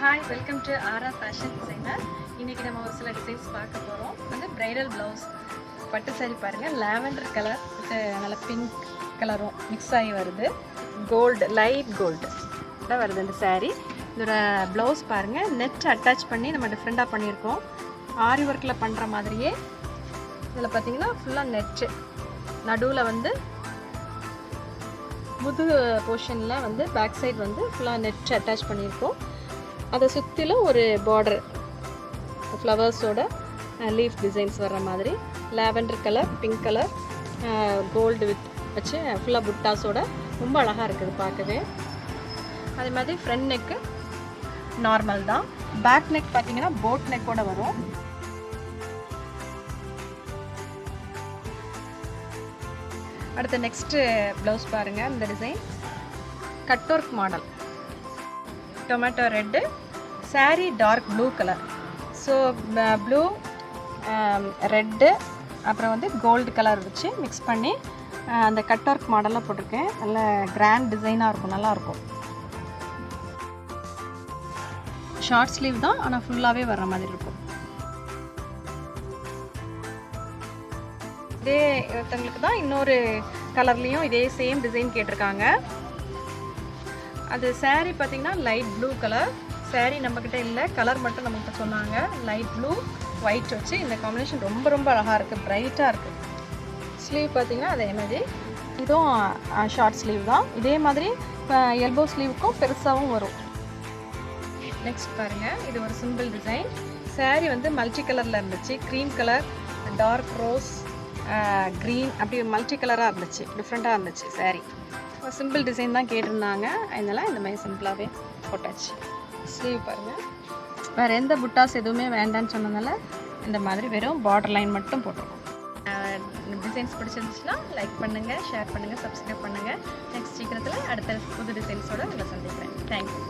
Hi, welcome to ஆரா fashion designer. இன்றைக்கி நம்ம ஒரு சில டிசைன்ஸ் பார்க்க போகிறோம். வந்து ப்ரைடல் ப்ளவுஸ் பட்டு சாரி பாருங்கள். லாவெண்டர் கலர் நல்ல பிங்க் கலரும் மிக்ஸ் ஆகி வருது. கோல்டு, லைட் கோல்டு தான் வருது இந்த சாரீ. இதோட ப்ளவுஸ் பாருங்கள், நெட் அட்டாச் பண்ணி நம்ம டிஃப்ரெண்ட்டாக பண்ணியிருக்கோம். ஆரி ஒர்க்கில் பண்ணுற மாதிரியே இதில் பார்த்திங்கன்னா ஃபுல்லாக நெட்டு, நடுவில் வந்து முதுகு போர்ஷனில் வந்து பேக் சைடு வந்து ஃபுல்லாக நெட் அட்டாச் பண்ணியிருக்கோம். அதை சுற்றிலும் ஒரு பார்டர் ஃப்ளவர்ஸோட லீஃப் டிசைன்ஸ் வர்ற மாதிரி lavender colour, pink colour, gold with வச்சு ஃபுல்லாக புட்டாஸோட ரொம்ப அழகாக இருக்குது பார்க்கவே. அதே மாதிரி ஃப்ரண்ட் நெக்கு நார்மல் தான். பேக் நெக் பார்த்தீங்கன்னா போட் நெக்கோட வரும். அடுத்து நெக்ஸ்ட்டு ப்ளவுஸ் பாருங்கள். இந்த design cut work model, tomato red, sari dark blue colour. So blue, red, அப்புறம் வந்து கோல்டு கலர் வச்சு மிக்ஸ் பண்ணி அந்த கட் ஒர்க் மாடலில் போட்டிருக்கேன். நல்ல கிராண்ட் டிசைனாக இருக்கும், நல்லாயிருக்கும். ஷார்ட் ஸ்லீவ் தான், ஆனால் ஃபுல்லாகவே வர்ற மாதிரி இருக்கும். இதே ஒருத்தங்களுக்கு தான் இன்னொரு கலர்லேயும் இதே சேம் டிசைன் கேட்டிருக்காங்க. அது சாரீ பார்த்திங்கன்னா லைட் ப்ளூ கலர். சாரீ நம்மக்கிட்ட இல்லை, கலர் மட்டும் நம்மகிட்ட சொன்னாங்க. லைட் ப்ளூ ஒயிட் வச்சு இந்த காம்பினேஷன் ரொம்ப ரொம்ப அழகாக இருக்குது, ப்ரைட்டாக இருக்குது. ஸ்லீவ் பார்த்திங்கன்னா அதே மாதிரி இதுவும் ஷார்ட் ஸ்லீவ் தான். இதே மாதிரி எல்போ ஸ்லீவுக்கும் பெருசாகவும் வரும். நெக்ஸ்ட் பாருங்கள், இது ஒரு சிம்பிள் டிசைன். சாரீ வந்து மல்டி கலரில் இருந்துச்சு. Cream colour, dark rose, green, அப்படி மல்டி கலராக இருந்துச்சு, டிஃப்ரெண்ட்டாக இருந்துச்சு சாரீ. சிம்பிள் டிசைன் தான் கேட்டிருந்தாங்க, அதனால் இந்த மாதிரி சிம்பிளாகவே போட்டாச்சு. ஸ்லீவ் பாருங்கள், வேறு எந்த புட்டாஸ் எதுவுமே வேண்டான்னு சொன்னதால இந்த மாதிரி வெறும் பார்டர் லைன் மட்டும் போட்டிருக்கோம். டிசைன்ஸ் பிடிச்சிருந்துச்சுன்னா லைக் பண்ணுங்கள், ஷேர் பண்ணுங்கள், சப்ஸ்கிரைப் பண்ணுங்கள். நெக்ஸ்ட் சீக்கிரத்தில் அடுத்த புது டிசைன்ஸோடு உங்களை சந்திக்கிறேன். தேங்க்யூ.